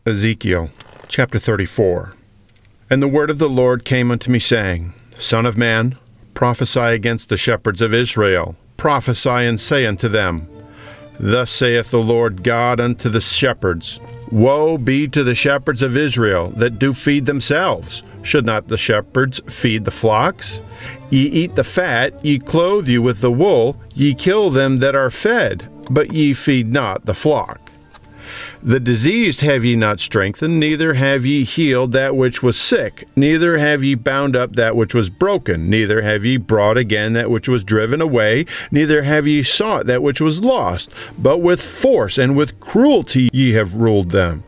Ezekiel chapter 34. And the word of the Lord came unto me, saying, Son of man, prophesy against the shepherds of Israel. Prophesy and say unto them, Thus saith the Lord God unto the shepherds, Woe be to the shepherds of Israel that do feed themselves. Should not the shepherds feed the flocks? Ye eat the fat, ye clothe you with the wool, ye kill them that are fed, but ye feed not the flock. The diseased have ye not strengthened, neither have ye healed that which was sick, neither have ye bound up that which was broken, neither have ye brought again that which was driven away, neither have ye sought that which was lost, but with force and with cruelty ye have ruled them.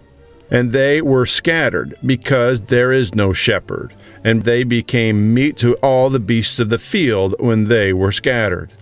And they were scattered, because there is no shepherd, and they became meat to all the beasts of the field when they were scattered.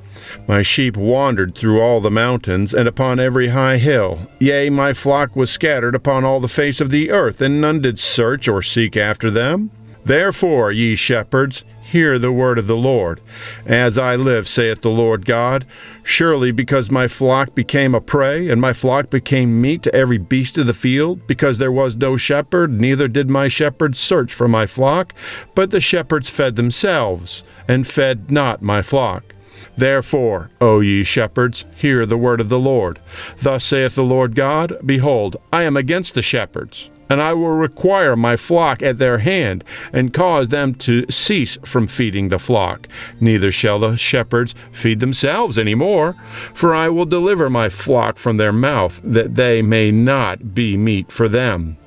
My sheep wandered through all the mountains, and upon every high hill. Yea, my flock was scattered upon all the face of the earth, and none did search or seek after them. Therefore, ye shepherds, hear the word of the Lord. As I live, saith the Lord God, surely because my flock became a prey, and my flock became meat to every beast of the field, because there was no shepherd, neither did my shepherds search for my flock, but the shepherds fed themselves, and fed not my flock. Therefore, O ye shepherds, hear the word of the Lord. Thus saith the Lord God, Behold, I am against the shepherds, and I will require my flock at their hand, and cause them to cease from feeding the flock. Neither shall the shepherds feed themselves any more, for I will deliver my flock from their mouth, that they may not be meat for them.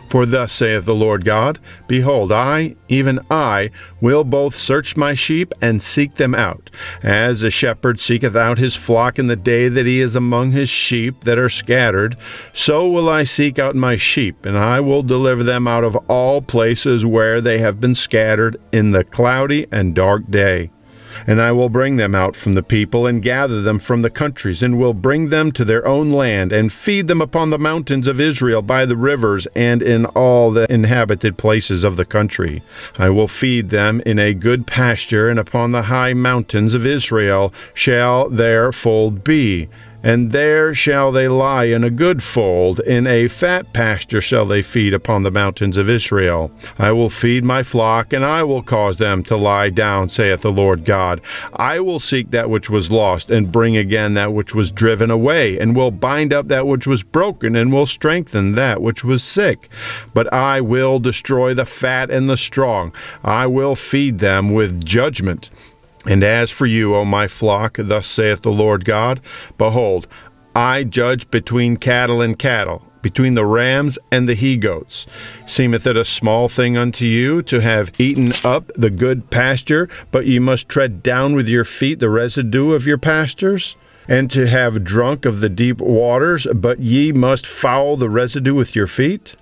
For thus saith the Lord God, Behold, I, even I, will both search my sheep and seek them out. As a shepherd seeketh out his flock in the day that he is among his sheep that are scattered, so will I seek out my sheep, and I will deliver them out of all places where they have been scattered in the cloudy and dark day. And I will bring them out from the people, and gather them from the countries, and will bring them to their own land, and feed them upon the mountains of Israel by the rivers, and in all the inhabited places of the country. I will feed them in a good pasture, and upon the high mountains of Israel shall their fold be. And there shall they lie in a good fold, in a fat pasture shall they feed upon the mountains of Israel. I will feed my flock, and I will cause them to lie down, saith the Lord God. I will seek that which was lost, and bring again that which was driven away, and will bind up that which was broken, and will strengthen that which was sick. But I will destroy the fat and the strong. I will feed them with judgment. And as for you, O my flock, thus saith the Lord God, Behold, I judge between cattle and cattle, between the rams and the he-goats. Seemeth it a small thing unto you to have eaten up the good pasture, but ye must tread down with your feet the residue of your pastures? And to have drunk of the deep waters, but ye must foul the residue with your feet?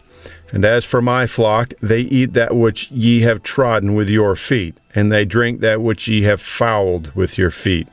And as for my flock, they eat that which ye have trodden with your feet, and they drink that which ye have fouled with your feet.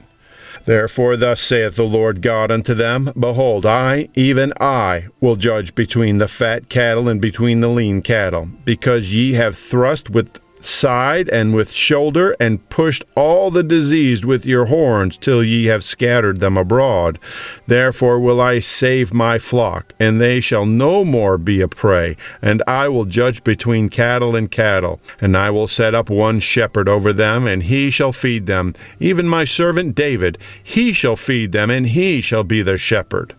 Therefore thus saith the Lord God unto them, Behold, I, even I, will judge between the fat cattle and between the lean cattle, because ye have thrust with side and with shoulder, and pushed all the diseased with your horns, till ye have scattered them abroad. Therefore will I save my flock, and they shall no more be a prey, and I will judge between cattle and cattle, and I will set up one shepherd over them, and he shall feed them, even my servant David, he shall feed them, and he shall be their shepherd.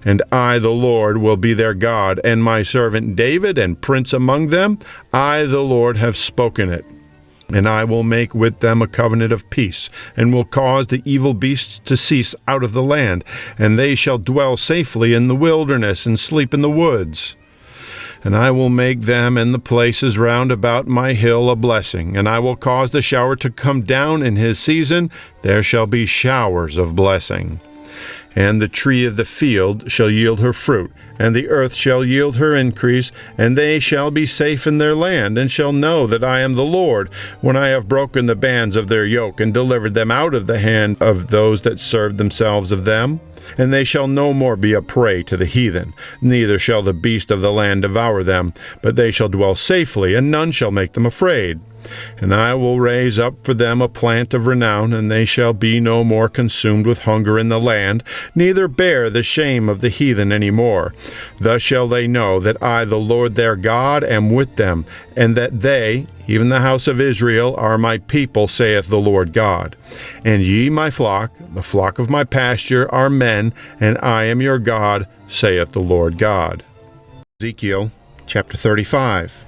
And I, the Lord, will be their God, and my servant David, and prince among them. I, the Lord, have spoken it. And I will make with them a covenant of peace, and will cause the evil beasts to cease out of the land, and they shall dwell safely in the wilderness, and sleep in the woods. And I will make them and the places round about my hill a blessing, and I will cause the shower to come down in his season. There shall be showers of blessing. And the tree of the field shall yield her fruit, and the earth shall yield her increase, and they shall be safe in their land, and shall know that I am the Lord, when I have broken the bands of their yoke, and delivered them out of the hand of those that served themselves of them. And they shall no more be a prey to the heathen, neither shall the beast of the land devour them, but they shall dwell safely, and none shall make them afraid. And I will raise up for them a plant of renown, and they shall be no more consumed with hunger in the land, neither bear the shame of the heathen any more. Thus shall they know that I, the Lord their God, am with them, and that they, even the house of Israel, are my people, saith the Lord God. And ye, my flock, the flock of my pasture, are men, and I am your God, saith the Lord God. Ezekiel chapter 35.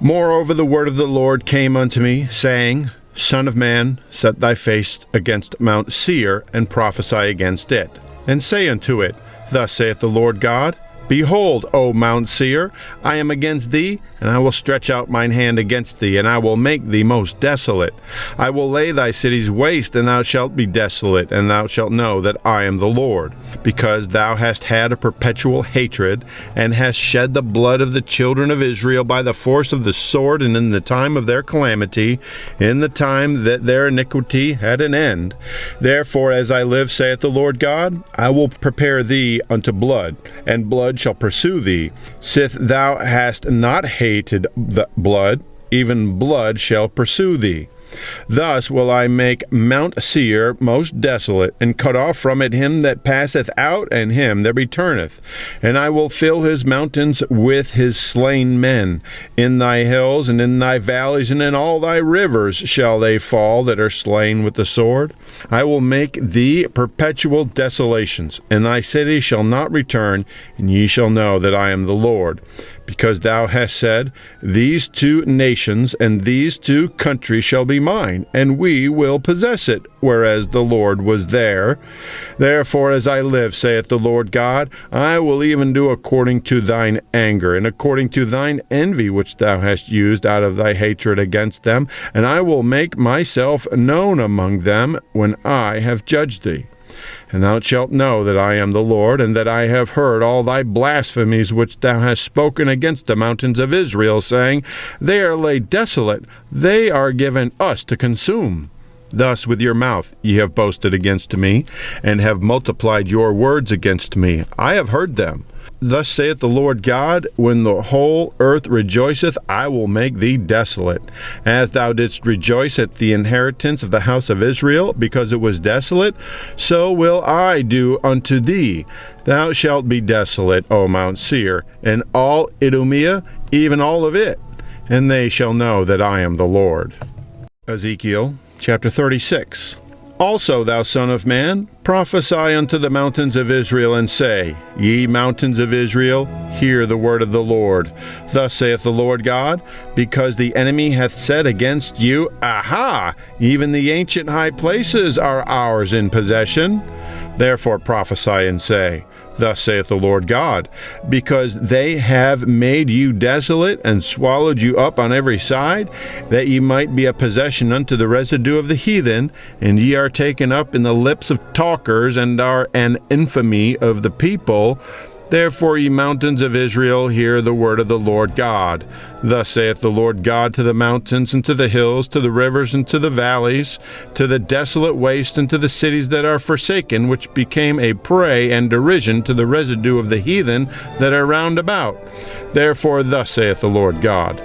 Moreover, the word of the Lord came unto me, saying, Son of man, set thy face against Mount Seir, and prophesy against it. And say unto it, Thus saith the Lord God, Behold, O Mount Seir, I am against thee, and I will stretch out mine hand against thee, and I will make thee most desolate. I will lay thy cities waste, and thou shalt be desolate, and thou shalt know that I am the Lord. Because thou hast had a perpetual hatred, and hast shed the blood of the children of Israel by the force of the sword, and in the time of their calamity, in the time that their iniquity had an end. Therefore, as I live, saith the Lord God, I will prepare thee unto blood, and blood shall pursue thee. Sith thou hast not hated the blood, even blood shall pursue thee. Thus will I make Mount Seir most desolate, and cut off from it him that passeth out, and him that returneth. And I will fill his mountains with his slain men. In thy hills, and in thy valleys, and in all thy rivers shall they fall that are slain with the sword. I will make thee perpetual desolations, and thy city shall not return, and ye shall know that I am the Lord. Because thou hast said, These two nations and these two countries shall be mine, and we will possess it, whereas the Lord was there. Therefore, as I live, saith the Lord God, I will even do according to thine anger, and according to thine envy which thou hast used out of thy hatred against them, and I will make myself known among them when I have judged thee. And thou shalt know that I am the Lord, and that I have heard all thy blasphemies which thou hast spoken against the mountains of Israel, saying, They are laid desolate, they are given us to consume. Thus with your mouth ye have boasted against me, and have multiplied your words against me. I have heard them. Thus saith the Lord God, When the whole earth rejoiceth, I will make thee desolate. As thou didst rejoice at the inheritance of the house of Israel, because it was desolate, so will I do unto thee. Thou shalt be desolate, O Mount Seir, and all Idumea, even all of it, and they shall know that I am the Lord. Ezekiel chapter 36. Also, thou son of man, prophesy unto the mountains of Israel, and say, Ye mountains of Israel, hear the word of the Lord. Thus saith the Lord God, Because the enemy hath said against you, Aha! Even the ancient high places are ours in possession. Therefore prophesy and say, Thus saith the Lord God, Because they have made you desolate, and swallowed you up on every side, that ye might be a possession unto the residue of the heathen, and ye are taken up in the lips of talkers, and are an infamy of the people. Therefore, ye mountains of Israel, hear the word of the Lord God. Thus saith the Lord God to the mountains, and to the hills, to the rivers, and to the valleys, to the desolate waste, and to the cities that are forsaken, which became a prey and derision to the residue of the heathen that are round about. Therefore, thus saith the Lord God,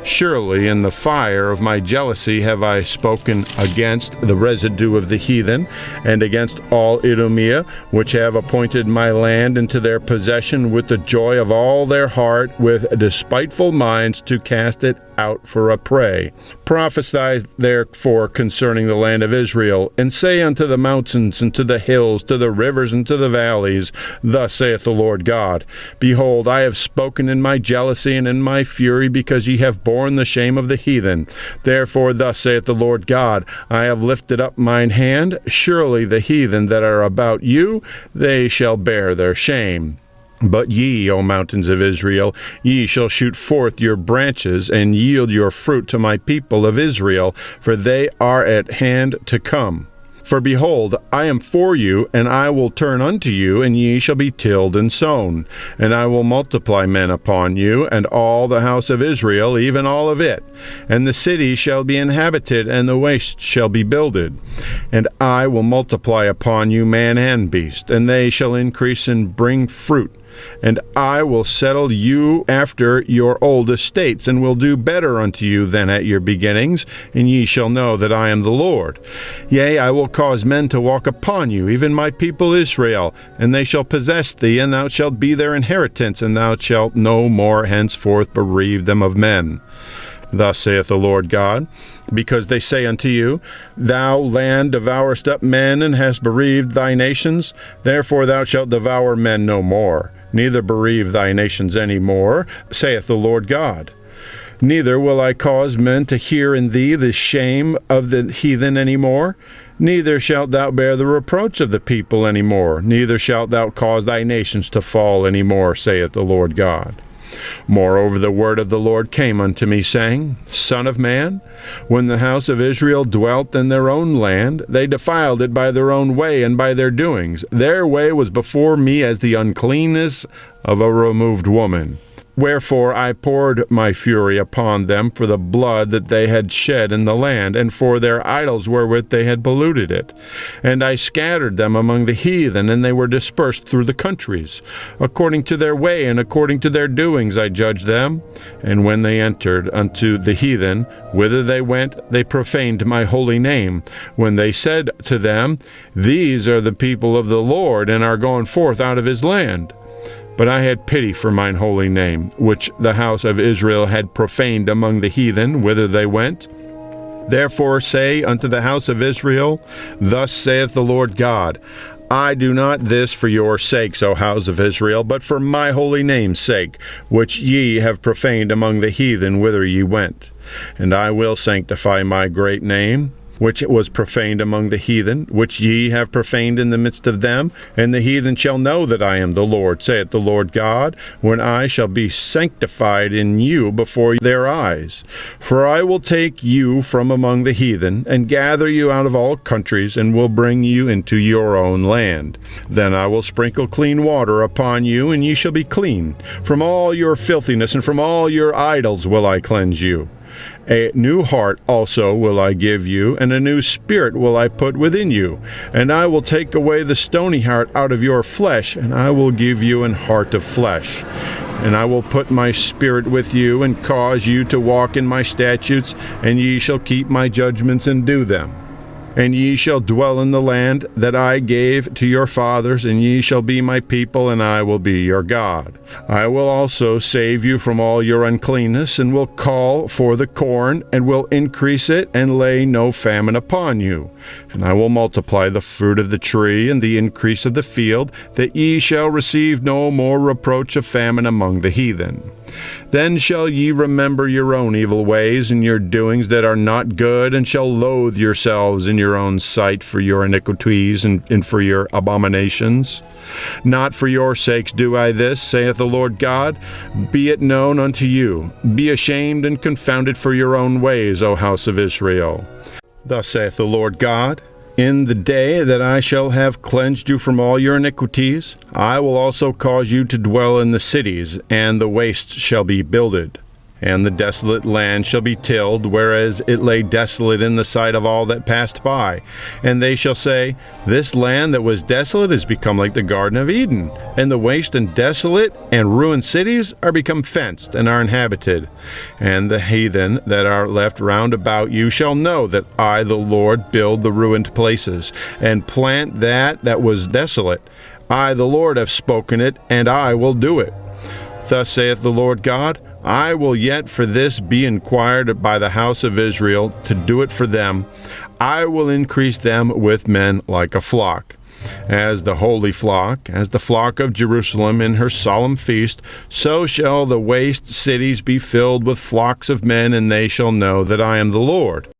Surely in the fire of my jealousy have I spoken against the residue of the heathen, and against all Idumea, which have appointed my land into their possession with the joy of all their heart, with despiteful minds to cast it out for a prey. Prophesy therefore concerning the land of Israel, and say unto the mountains, and to the hills, to the rivers, and to the valleys, Thus saith the Lord God, Behold, I have spoken in my jealousy and in my fury, because ye have borne the shame of the heathen. Therefore thus saith the Lord God, I have lifted up mine hand, surely the heathen that are about you, they shall bear their shame. But ye, O mountains of Israel, ye shall shoot forth your branches, and yield your fruit to my people of Israel, for they are at hand to come. For behold, I am for you, and I will turn unto you, and ye shall be tilled and sown. And I will multiply men upon you, and all the house of Israel, even all of it. And the city shall be inhabited, and the waste shall be builded. And I will multiply upon you man and beast, and they shall increase and bring fruit. And I will settle you after your old estates, and will do better unto you than at your beginnings, and ye shall know that I am the Lord. Yea, I will cause men to walk upon you, even my people Israel, and they shall possess thee, and thou shalt be their inheritance, and thou shalt no more henceforth bereave them of men. Thus saith the Lord God, because they say unto you, Thou land devourest up men, and hast bereaved thy nations, therefore thou shalt devour men no more, neither bereave thy nations any more, saith the Lord God. Neither will I cause men to hear in thee the shame of the heathen any more, neither shalt thou bear the reproach of the people any more, neither shalt thou cause thy nations to fall any more, saith the Lord God. Moreover, the word of the Lord came unto me, saying, Son of man, when the house of Israel dwelt in their own land, they defiled it by their own way and by their doings. Their way was before me as the uncleanness of a removed woman. Wherefore I poured my fury upon them for the blood that they had shed in the land, and for their idols wherewith they had polluted it. And I scattered them among the heathen, and they were dispersed through the countries. According to their way and according to their doings I judged them. And when they entered unto the heathen, whither they went, they profaned my holy name. When they said to them, These are the people of the Lord, and are gone forth out of his land. But I had pity for mine holy name, which the house of Israel had profaned among the heathen, whither they went. Therefore say unto the house of Israel, Thus saith the Lord God, I do not this for your sakes, O house of Israel, but for my holy name's sake, which ye have profaned among the heathen, whither ye went. And I will sanctify my great name, which was profaned among the heathen, which ye have profaned in the midst of them, and the heathen shall know that I am the Lord, saith the Lord God, when I shall be sanctified in you before their eyes. For I will take you from among the heathen, and gather you out of all countries, and will bring you into your own land. Then I will sprinkle clean water upon you, and ye shall be clean. From all your filthiness and from all your idols will I cleanse you. A new heart also will I give you, and a new spirit will I put within you. And I will take away the stony heart out of your flesh, and I will give you an heart of flesh. And I will put my spirit with you, and cause you to walk in my statutes, and ye shall keep my judgments and do them. And ye shall dwell in the land that I gave to your fathers, and ye shall be my people, and I will be your God. I will also save you from all your uncleanness, and will call for the corn, and will increase it, and lay no famine upon you. And I will multiply the fruit of the tree, and the increase of the field, that ye shall receive no more reproach of famine among the heathen. Then shall ye remember your own evil ways and your doings that are not good, and shall loathe yourselves in your own sight for your iniquities and for your abominations. Not for your sakes do I this, saith the Lord God. Be it known unto you. Be ashamed and confounded for your own ways, O house of Israel. Thus saith the Lord God, In the day that I shall have cleansed you from all your iniquities, I will also cause you to dwell in the cities, and the wastes shall be builded. And the desolate land shall be tilled, whereas it lay desolate in the sight of all that passed by. And they shall say, This land that was desolate is become like the Garden of Eden, and the waste and desolate and ruined cities are become fenced and are inhabited. And the heathen that are left round about you shall know that I, the Lord, build the ruined places, and plant that was desolate. I, the Lord, have spoken it, and I will do it. Thus saith the Lord God, I will yet for this be inquired by the house of Israel, to do it for them. I will increase them with men like a flock. As the holy flock, as the flock of Jerusalem in her solemn feast, so shall the waste cities be filled with flocks of men, and they shall know that I am the Lord.